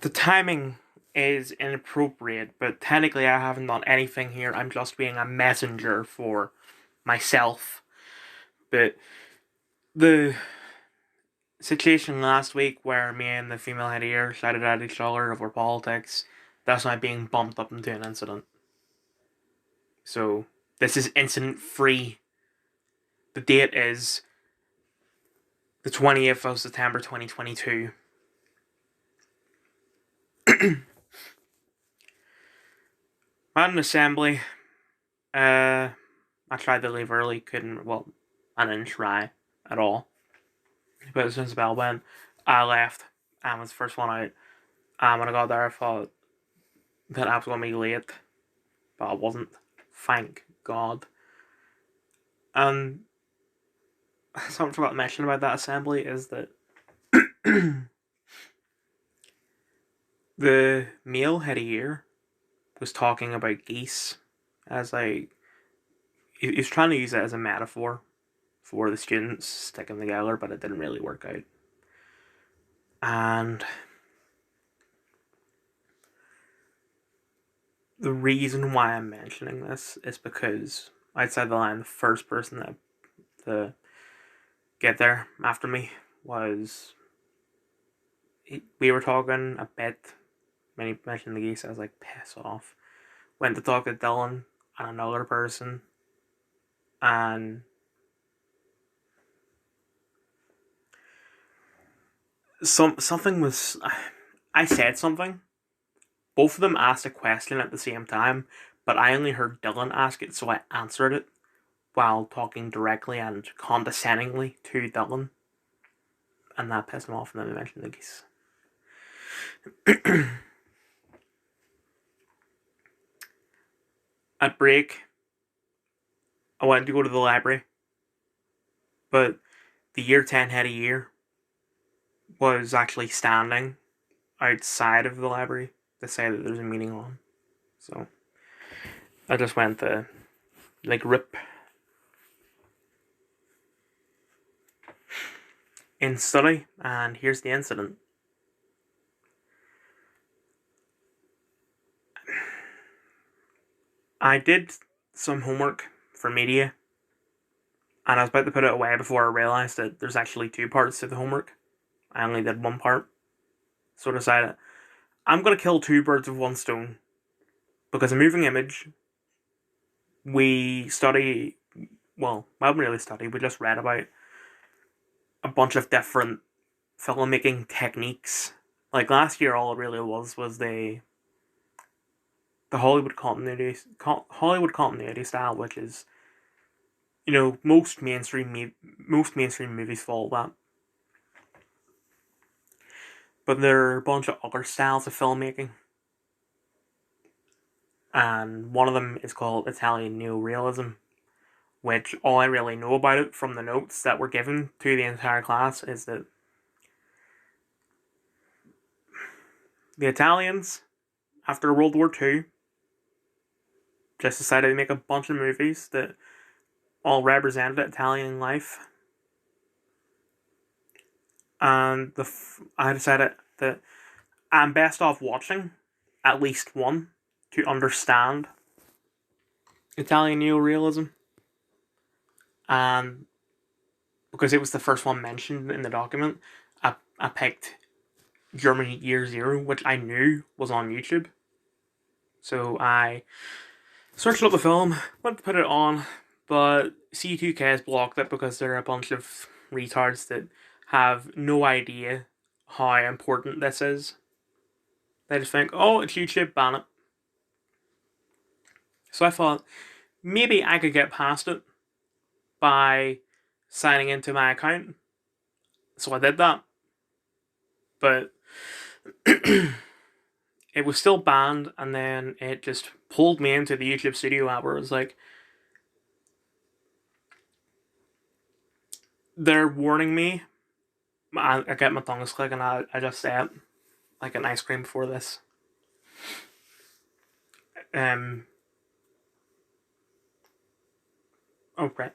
The timing is inappropriate, but technically I haven't done anything here. I'm just being a messenger for myself. But the situation last week where me and the female head ear shouted at each other over politics, that's not being bumped up into an incident. So this is incident free. The date is the 20th of September 2022. At an assembly, I tried to leave early, couldn't, well, I didn't try at all. But as soon as the bell went, I left and was the first one out. When I got there, I thought that I was going to be late, but I wasn't. Thank God. And something I forgot to mention about that assembly is that the male head of year was talking about geese as like he was trying to use it as a metaphor for the students sticking together, but it didn't really work out. And the reason why I'm mentioning this is because outside the line, the first person to get there after me was we were talking a bit when he mentioned the geese. I was like, piss off. Went to talk to Dylan and another person, and something was. I said something. Both of them asked a question at the same time, but I only heard Dylan ask it, so I answered it while talking directly and condescendingly to Dylan, and that pissed him off. And then they mentioned the geese. At break, I wanted to go to the library, but the year 10 head of year was actually standing outside of the library to say that there's a meeting on. So I just went to like rip in study, and here's the incident. I did some homework for media, and I was about to put it away before I realised that there's actually two parts to the homework. I only did one part. So I decided I'm going to kill two birds with one stone. Because a moving image, we study, well, I haven't really studied, we just read about a bunch of different filmmaking techniques. Like last year, all it really was the Hollywood continuity style, which is, most mainstream movies follow that. But there are a bunch of other styles of filmmaking, and one of them is called Italian neorealism, which all I really know about it from the notes that were given to the entire class is that the Italians, after World War II, just decided to make a bunch of movies that all represented Italian life. And I decided that I'm best off watching at least one to understand Italian neorealism. And because it was the first one mentioned in the document, I picked Germany Year Zero, which I knew was on YouTube. So I searched up the film, went to put it on, but C2K has blocked it because there are a bunch of retards that have no idea how important this is. They just think, oh, it's YouTube, ban it. So I thought maybe I could get past it by signing into my account. So I did that. But it was still banned, and then it just pulled me into the YouTube Studio app where it was like, they're warning me. I get my tongue is clicking, I just say it like an ice cream before this. Um, okay.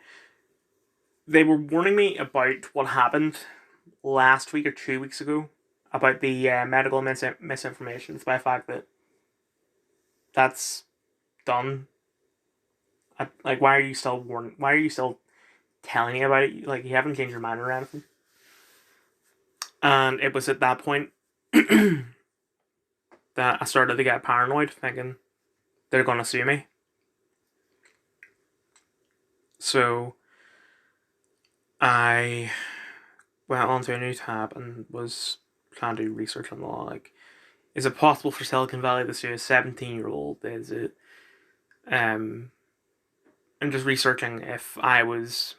They were warning me about what happened last week or 2 weeks ago about the medical misinformation. It's by the fact that that's done. Like, why are you still warning? Why are you still telling me about it? Like, you haven't changed your mind or anything. And it was at that point that I started to get paranoid, thinking they're gonna sue me. So I went onto a new tab and was trying to do research on the law. Like, is it possible for Silicon Valley to sue a 17-year-old? Is it? I'm just researching if I was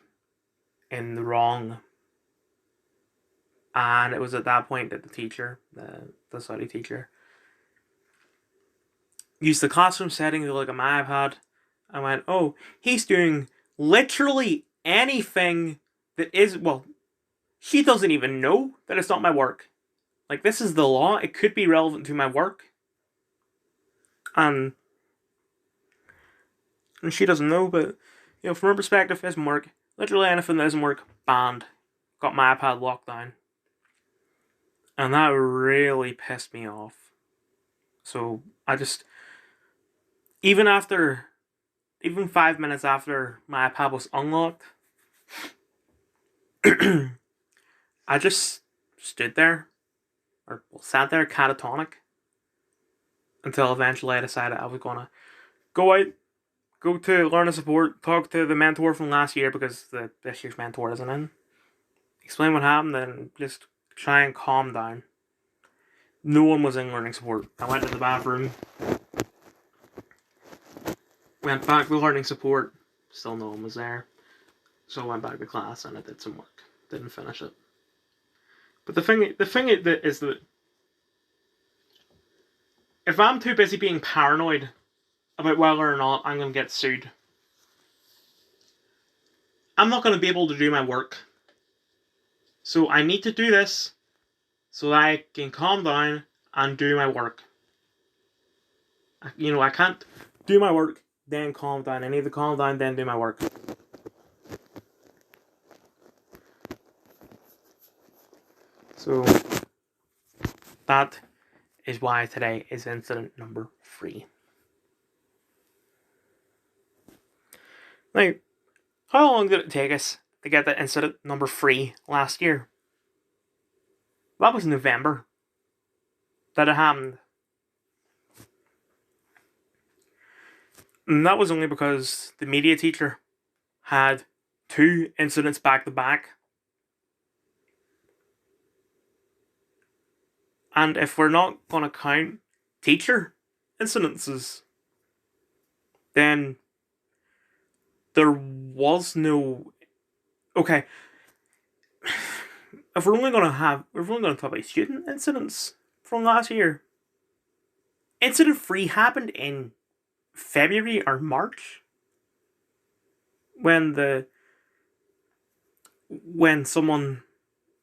in the wrong. And it was at that point that the teacher, the study teacher, used the classroom setting to look at my iPad. I went, oh, he's doing literally anything that is, well, she doesn't even know that it's not my work. Like, this is the law. It could be relevant to my work. And she doesn't know, but, from her perspective, it doesn't work. Literally anything that doesn't work, banned. Got my iPad locked down. And that really pissed me off. So, I just, even 5 minutes after my iPad was unlocked, I just stood there, or sat there catatonic, until eventually I decided I was gonna go out, go to learning support, talk to the mentor from last year, because this year's mentor isn't in, explain what happened, and just try and calm down. No one was in learning support. I went to the bathroom, went back to learning support, still no one was there. So I went back to class and I did some work. Didn't finish it. But the thing is that if I'm too busy being paranoid about whether or not I'm going to get sued, I'm not going to be able to do my work. So I need to do this so that I can calm down and do my work. I can't do my work, then calm down. I need to calm down, then do my work. So that is why today is incident number 3. Now, how long did it take us to get that incident number 3 last year? That was November that it happened. And that was only because the media teacher had 2 incidents back to back. And if we're not going to count teacher incidences, then there was no... Okay. If we're only going to talk about student incidents from last year, incident 3 happened in February or March, when someone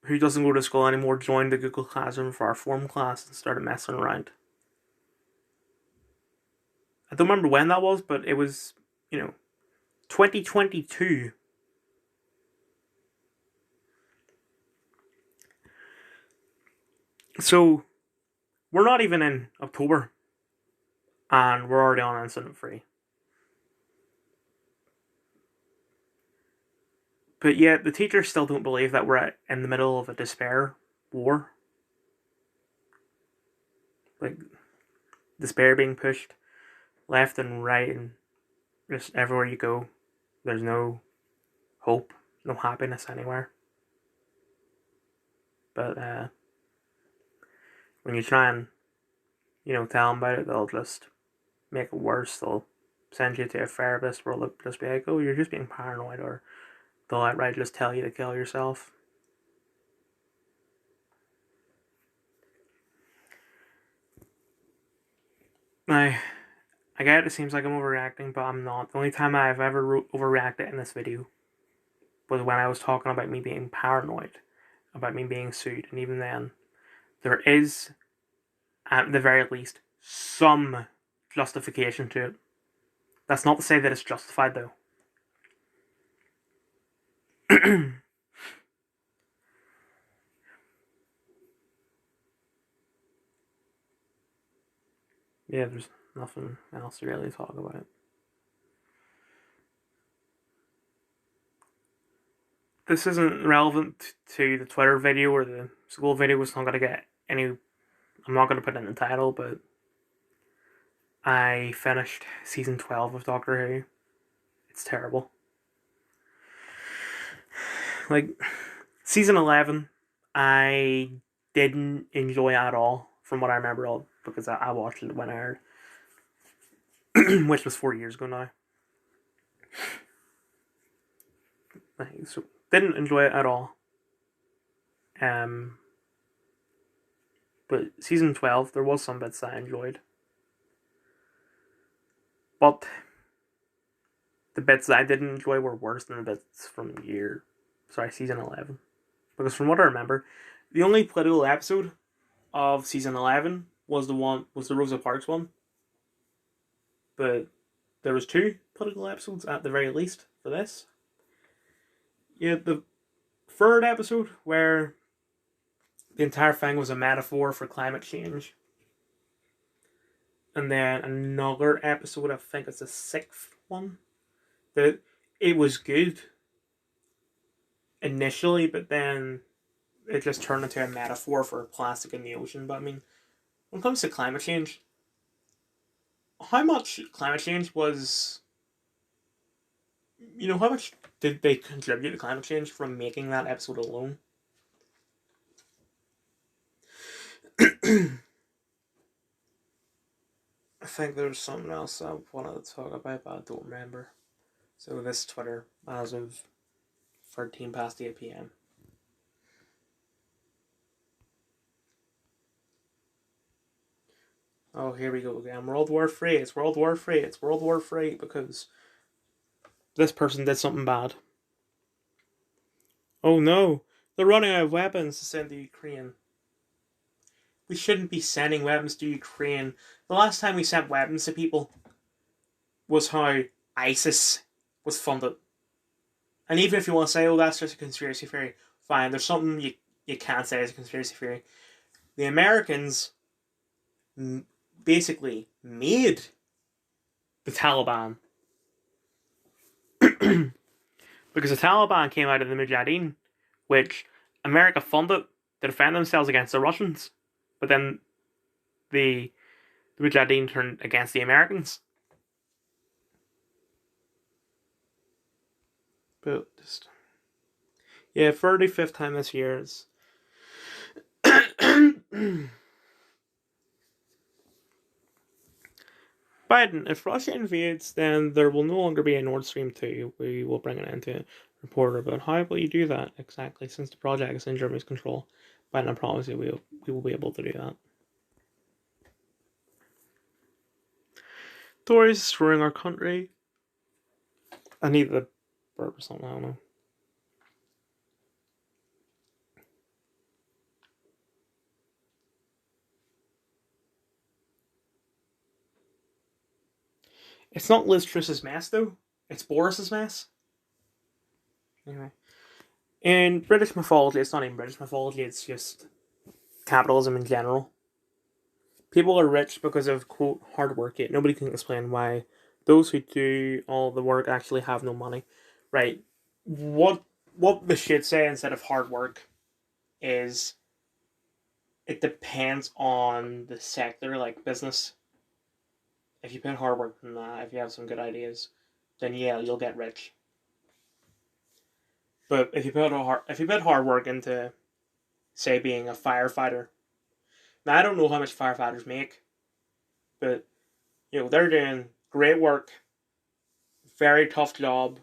who doesn't go to school anymore joined the Google Classroom for our form class and started messing around. I don't remember when that was, but it was, 2022. So, we're not even in October, and we're already on incident 3. But yet, the teachers still don't believe that we're in the middle of a despair war. Like, despair being pushed left and right, and just everywhere you go, there's no hope, no happiness anywhere. But when you try and, tell them about it, they'll just make it worse. They'll send you to a therapist where they'll just be like, oh, you're just being paranoid, or they'll outright just tell you to kill yourself. Now, I get it seems like I'm overreacting, but I'm not. The only time I've ever overreacted in this video was when I was talking about me being paranoid, about me being sued, and even then, there is, at the very least, some justification to it. That's not to say that it's justified, though. Yeah, there's nothing else to really talk about. This isn't relevant to the Twitter video or the school video. It's not gonna get any. I'm not gonna put it in the title, but I finished season 12 of Doctor Who. It's terrible. Like season 11, I didn't enjoy at all, from what I remember, all because I watched it when I heard, which was 4 years ago now. So didn't enjoy it at all. Um, but season 12, there was some bits that I enjoyed, but the bits that I didn't enjoy were worse than the bits from season 11. Because from what I remember, the only political episode of season 11 was the Rosa Parks one, but there was two political episodes at the very least for this. Yeah, the third episode where the entire thing was a metaphor for climate change, and then another episode, I think it's the sixth one, that it was good initially, but then it just turned into a metaphor for plastic in the ocean. But I mean, when it comes to climate change, how much climate change was, how much did they contribute to climate change from making that episode alone? I think there's something else I wanted to talk about, but I don't remember. So this Twitter as of 13 past 8 p.m. Oh, here we go again. World War III. It's World War III. It's World War III because this person did something bad. Oh no, they're running out of weapons to send to Ukraine. We shouldn't be sending weapons to Ukraine. The last time we sent weapons to people was how ISIS was funded. And even if you want to say, oh, that's just a conspiracy theory, fine. There's something you can't say is a conspiracy theory. The Americans basically made the Taliban. Because the Taliban came out of the Mujahideen, which America funded to defend themselves against the Russians. But then the Mujahideen turned against the Americans. But just, yeah, 35th time this year is. Biden, if Russia invades, then there will no longer be a Nord Stream 2. We will bring an end to it. Reporter, but how will you do that exactly since the project is in Germany's control? Biden, I promise you we will be able to do that. Tories destroying our country. I need the burp or something, I don't know. It's not Liz Truss's mess, though. It's Boris's mess. Anyway. In British mythology, it's not even British mythology, it's just capitalism in general. People are rich because of, quote, hard work, yet nobody can explain why those who do all the work actually have no money. Right. What they should say instead of hard work is it depends on the sector, like business. If you put hard work in that, if you have some good ideas, then yeah, you'll get rich. But if you put hard work into, say, being a firefighter, now I don't know how much firefighters make, but they're doing great work, very tough job,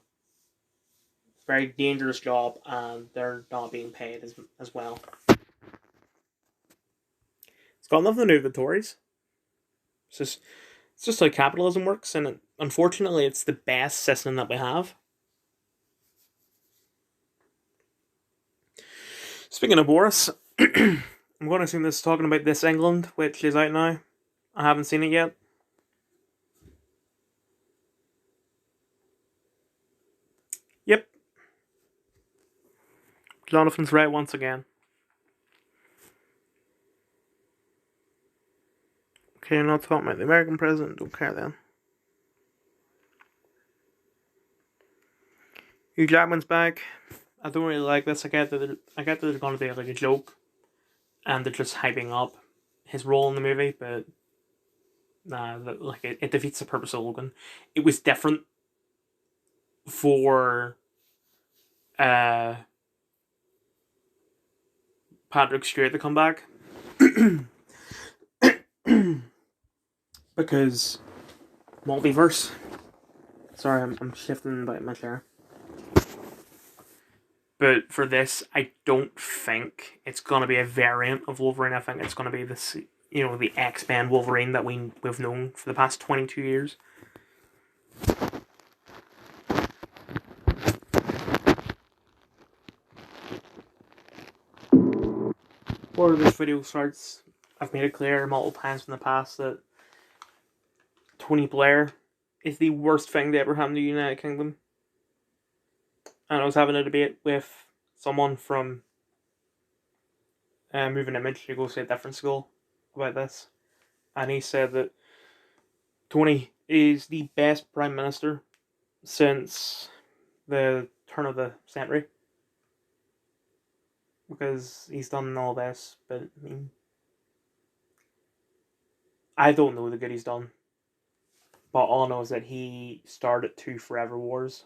very dangerous job, and they're not being paid as well. It's got nothing to do with the Tories. It's just how capitalism works, and unfortunately, it's the best system that we have. Speaking of Boris, I'm going to assume this is talking about This England, which is out now. I haven't seen it yet. Yep. Jonathan's right once again. Okay, I'm not talking about the American president. Don't care then. Hugh Jackman's back. I don't really like this. I get that there's going to be like a joke, and they're just hyping up his role in the movie, but nah, it defeats the purpose of Logan. It was different for uh Patrick Stewart to come back because multiverse. Sorry, I'm shifting by my chair. But for this, I don't think it's gonna be a variant of Wolverine. I think it's gonna be this, the X-Men Wolverine that we've known for the past 22 years. Before this video starts, I've made it clear multiple times in the past that Tony Blair is the worst thing to ever happen to the United Kingdom. And I was having a debate with someone from Moving Image who goes to a different school about this. And he said that Tony is the best Prime Minister since the turn of the century. Because he's done all this, but I mean, I don't know the good he's done. But all I know is that he started 2 Forever Wars.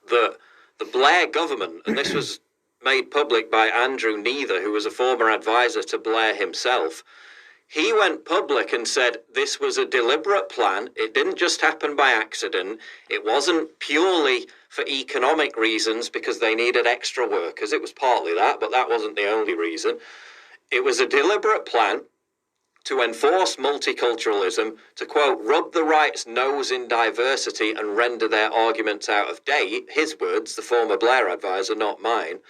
The Blair government, and this was made public by Andrew Neither, who was a former advisor to Blair himself. He went public and said this was a deliberate plan. It didn't just happen by accident. It wasn't purely for economic reasons because they needed extra workers. It was partly that, but that wasn't the only reason. It was a deliberate plan to enforce multiculturalism, to, quote, rub the right's nose in diversity and render their arguments out of date. His words, the former Blair advisor, not mine.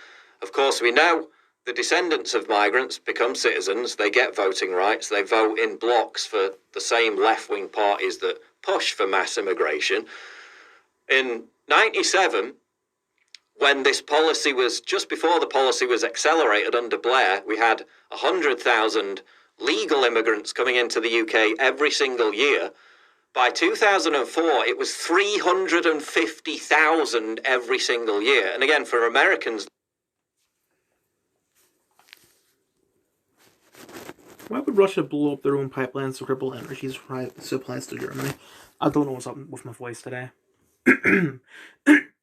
Of course, we know the descendants of migrants become citizens, they get voting rights, they vote in blocks for the same left-wing parties that push for mass immigration. In 97, when this policy was, just before the policy was accelerated under Blair, we had 100,000 legal immigrants coming into the UK every single year. By 2004, it was 350,000 every single year. And again, for Americans... Why would Russia blow up their own pipelines to cripple energy supplies to Germany? I don't know what's up with my voice today. I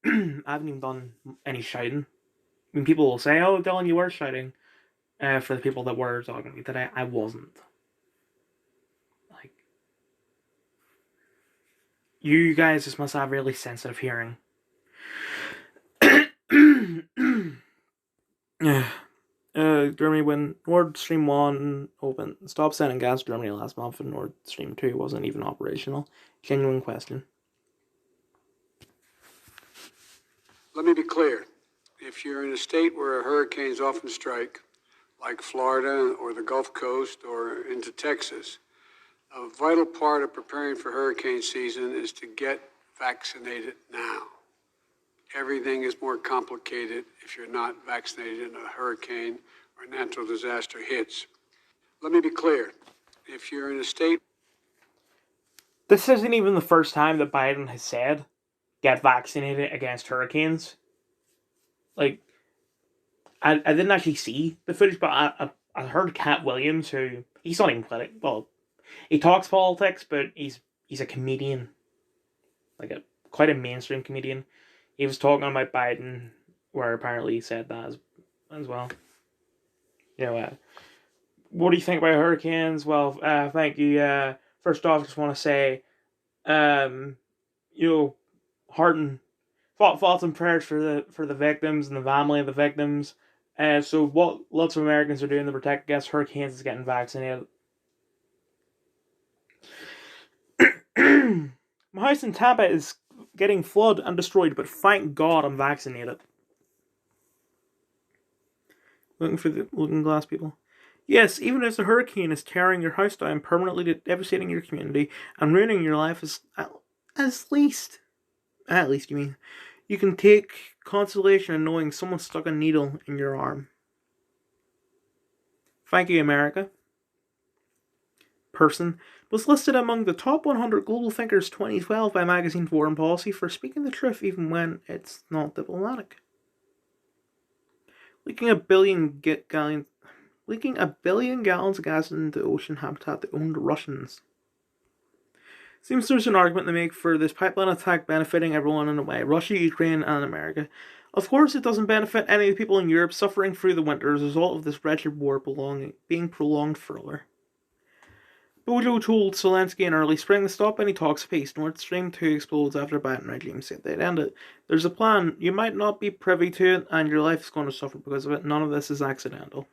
haven't even done any shouting. I mean, people will say, "Oh, Dylan, you were shouting." For the people that were talking to me today, I wasn't. Like, you guys just must have really sensitive hearing. Germany, when Nord Stream 1 opened, stopped sending gas to Germany last month, and Nord Stream 2 wasn't even operational. Genuine question. Let me be clear. If you're in a state where hurricanes often strike, like Florida or the Gulf Coast or into Texas, a vital part of preparing for hurricane season is to get vaccinated now. Everything is more complicated if you're not vaccinated and a hurricane or natural disaster hits. Let me be clear. If you're in a state... This isn't even the first time that Biden has said, get vaccinated against hurricanes. Like, I didn't actually see the footage, but I heard Cat Williams, who, he's not even political, well, he talks politics, but he's a comedian. Like, quite a mainstream comedian. He was talking about Biden, where apparently he said that as well. What do you think about hurricanes? Well, thank you. First off, I just want to say, heart and thoughts and prayers for the victims and the family of the victims. So what lots of Americans are doing to protect against hurricanes is getting vaccinated. My house in Tampa is getting flooded and destroyed, but thank God I'm vaccinated. Looking for the looking glass people. Yes, even if the hurricane is tearing your house down, permanently devastating your community, and ruining your life, you can take consolation in knowing someone stuck a needle in your arm. Thank you, America. Person was listed among the top 100 global thinkers 2012 by magazine Foreign Policy for speaking the truth even when it's not diplomatic. Leaking a billion gallons of gas into ocean habitat that owned Russians. Seems there's an argument to make for this pipeline attack benefiting everyone in a way, Russia, Ukraine, and America. Of course, it doesn't benefit any of the people in Europe suffering through the winter as a result of this wretched war being prolonged further. Bojo told Zelensky in early spring to stop any talks of peace. Nord Stream 2 explodes after Biden regime said they'd end it. There's a plan. You might not be privy to it, and your life is going to suffer because of it. None of this is accidental.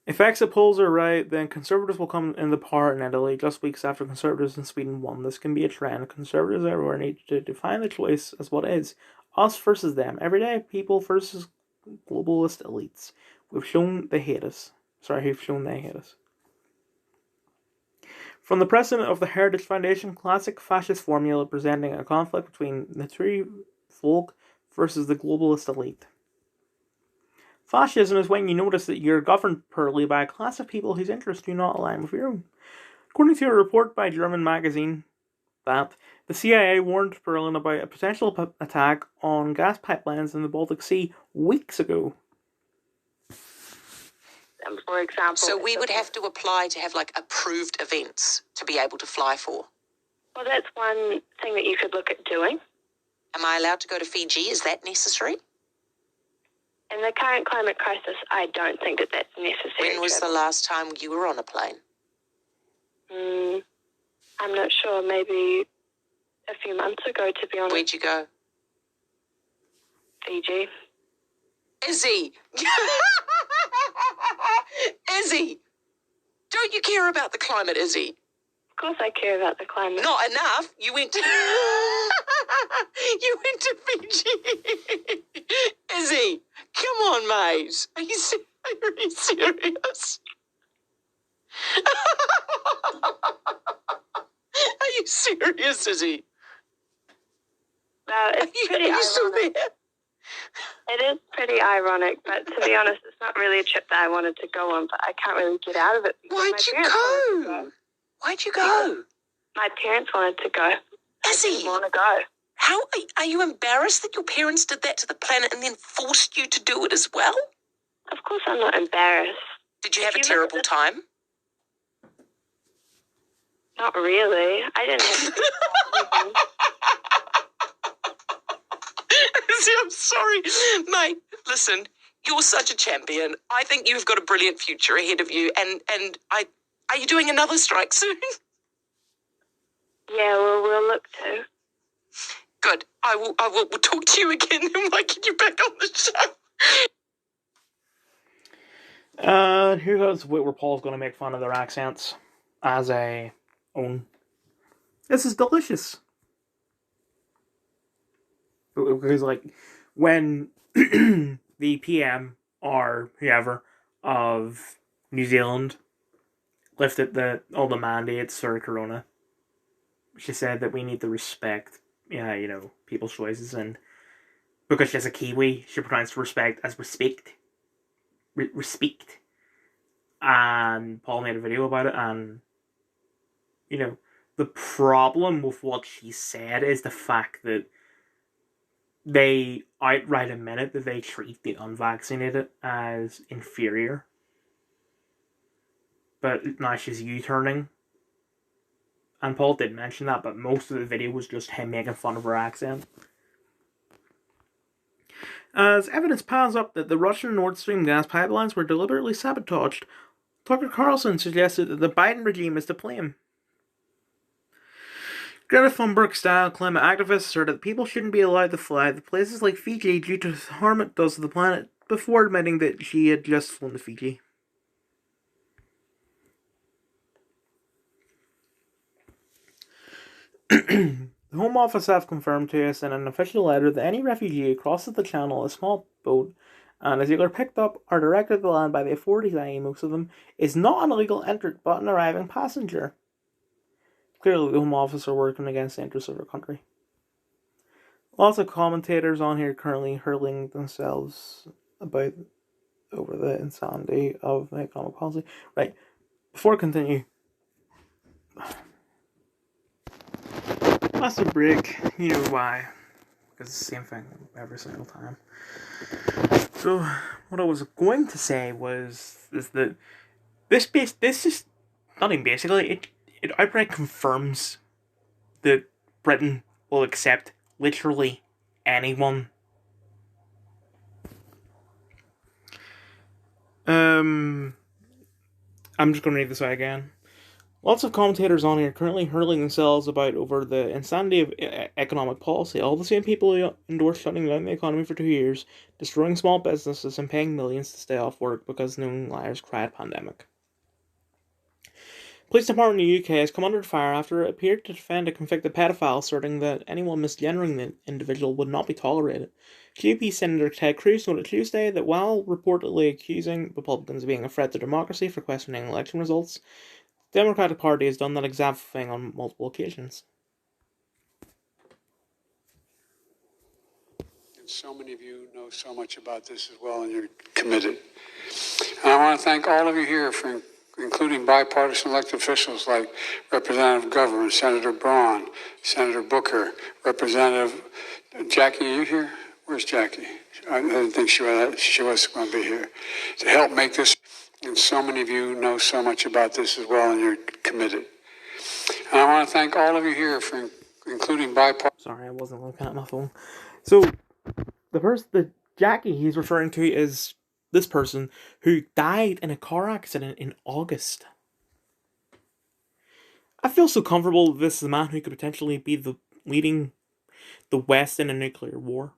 If exit polls are right, then Conservatives will come into power in Italy just weeks after Conservatives in Sweden won. This can be a trend. Conservatives everywhere need to define the choice as what is. Us versus them. Everyday people versus globalist elites. We've shown they hate us. From the president of the Heritage Foundation, classic fascist formula presenting a conflict between the true folk versus the globalist elite. Fascism is when you notice that you're governed poorly by a class of people whose interests do not align with your own. According to a report by a German magazine, that the CIA warned Berlin about a potential attack on gas pipelines in the Baltic Sea weeks ago. For example, so we would have to apply to have like approved events to be able to fly for. Well, that's one thing that you could look at doing. Am I allowed to go to Fiji? Is that necessary? In the current climate crisis, I don't think that that's necessary. When was the last time you were on a plane? I'm not sure. Maybe a few months ago, to be honest. Where'd you go? Fiji. Izzy! Izzy! Don't you care about the climate, Izzy? Of course I care about the climate. Not enough. You went to... you went to Fiji. Izzy, come on, mate. Are you serious? Are you serious, Izzy? No, it's pretty Are you still ironic. there? It is pretty ironic, but to be honest, it's not really a trip that I wanted to go on, but I can't really get out of it. Why'd you go? Why'd you go? My parents wanted to go. Izzy! I didn't want to go. How are you embarrassed that your parents did that to the planet and then forced you to do it as well? Of course I'm not embarrassed. Did you have a terrible time? Not really. I didn't have to do Izzy, I'm sorry. Mate, listen, you're such a champion. I think you've got a brilliant future ahead of you, and are you doing another strike soon? Yeah, well, we'll look to. Good. I will we'll talk to you again and might get you back on the show. Here goes where Paul's going to make fun of their accents as a own. This is delicious. Because, like, when the PM or whoever of New Zealand lifted all the mandates for Corona, she said that we need to respect, people's choices, and because she's a Kiwi, she pronounced respect as respect. Respect. And Paul made a video about it, and, the problem with what she said is the fact that they outright admit that they treat the unvaccinated as inferior. But now she's U-turning. And Paul did mention that, but most of the video was just him making fun of her accent. As evidence piles up that the Russian Nord Stream gas pipelines were deliberately sabotaged, Tucker Carlson suggested that the Biden regime is to blame. Greta Thunberg-style climate activists asserted that people shouldn't be allowed to fly to places like Fiji due to the harm it does to the planet, before admitting that she had just flown to Fiji. The Home Office have confirmed to us in an official letter that any refugee who crosses the channel in a small boat and is either picked up or directed to land by the authorities, i.e. most of them, is not an illegal entrant but an arriving passenger. Clearly, the Home Office are working against the interests of our country. Lots of commentators on here currently hurling themselves about over the insanity of economic policy. Right, before I continue, that's a break. You know why? Because it's the same thing every single time. So, what I was going to say is that this is not even basically, it outright confirms that Britain will accept literally anyone. I'm just going to read this out again. Lots of commentators on here currently hurling themselves about over the insanity of economic policy. All the same people who endorsed shutting down the economy for 2 years, destroying small businesses, and paying millions to stay off work because known liars cried pandemic. Police department in the UK has come under fire after it appeared to defend a convicted pedophile, asserting that anyone misgendering the individual would not be tolerated. GOP Senator Ted Cruz noted Tuesday that while reportedly accusing Republicans of being a threat to democracy for questioning election results, the Democratic Party has done that exact thing on multiple occasions. And so many of you know so much about this as well, and you're committed. And I want to thank all of you here for including bipartisan elected officials like Representative Governor, Senator Braun, Senator Booker, Representative Jackie. Are you here? Where's Jackie? I didn't think she was going to be here to help make this. And so many of you know so much about this as well, and you're committed. And I want to thank all of you here for including bipartisan. Sorry, I wasn't looking at my phone. So, the Jackie he's referring to is this person who died in a car accident in August. I feel so comfortable that this is a man who could potentially be leading the West in a nuclear war.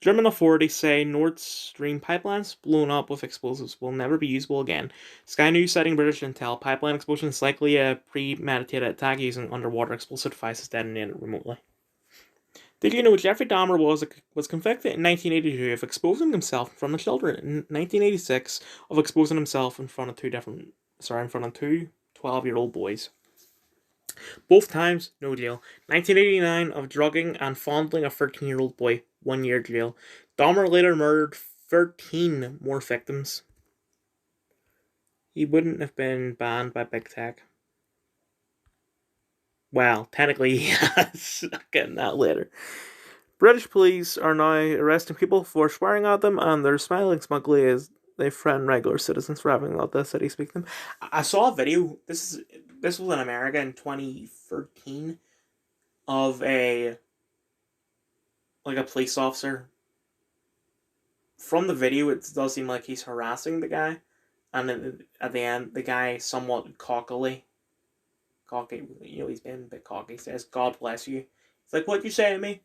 German authorities say Nord Stream pipelines blown up with explosives will never be usable again. Sky News citing British intel, pipeline explosion is likely a premeditated attack using underwater explosive devices detonated remotely. Did you know Jeffrey Dahmer was convicted in 1982 of exposing himself in front of children, in 1986 of exposing himself in front of two 12-year-old boys. Both times, no jail. 1989 of drugging and fondling a 13-year-old boy, 1 year jail. Dahmer later murdered 13 more victims. He wouldn't have been banned by Big Tech. Well, technically he has. I'll get in that later. British police are now arresting people for swearing at them, and they're smiling smugly as they threaten regular citizens for having let the city speak to them. I saw a video, this was in America in 2013, of a police officer. From the video, it does seem like he's harassing the guy, and at the end, the guy somewhat cocky, he's been a bit cocky, says, "God bless you." It's like, "What'd you say to me?"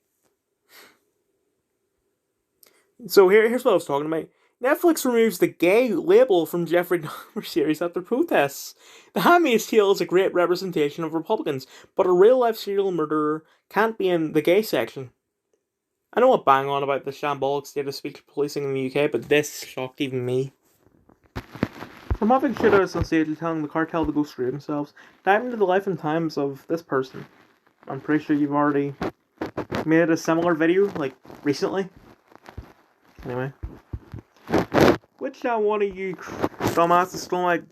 So here's what I was talking about. Netflix removes the gay label from Jeffrey Dahmer series after protests. The Handmaid's Tale is a great representation of Republicans, but a real-life serial murderer can't be in the gay section. I know I bang on about the shambolic state of speech policing in the UK, but this shocked even me. From having shootouts on stage and telling the cartel to go screw themselves, dive into the life and times of this person. I'm pretty sure you've already made a similar video, recently. Anyway. Which one of you dumbasses stole my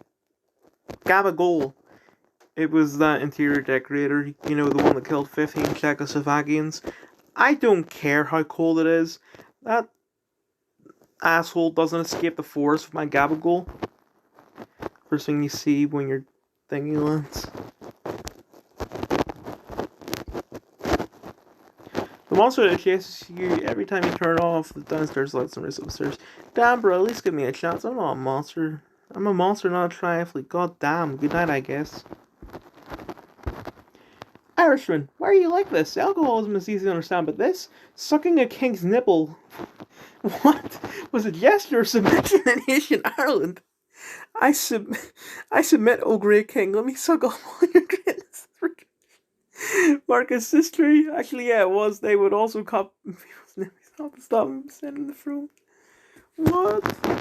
gabagool? It was that interior decorator, the one that killed 15 Czechoslovakians. I don't care how cold it is. That asshole doesn't escape the force with my gabagool. First thing you see when you're thinking lands. The monster that chases you every time you turn off the downstairs lights and race upstairs. Damn, bro, at least give me a chance. I'm not a monster. I'm a monster, not a triathlete. God damn. Good night, I guess. Irishman, why are you like this? Alcoholism is easy to understand, but this? Sucking a king's nipple. What? Was a gesture of submission in ancient Ireland? I submit, O great king. Let me suck off all your greatness. Marcus' history. Actually, yeah, it was. They would also stop them sending the throne. What?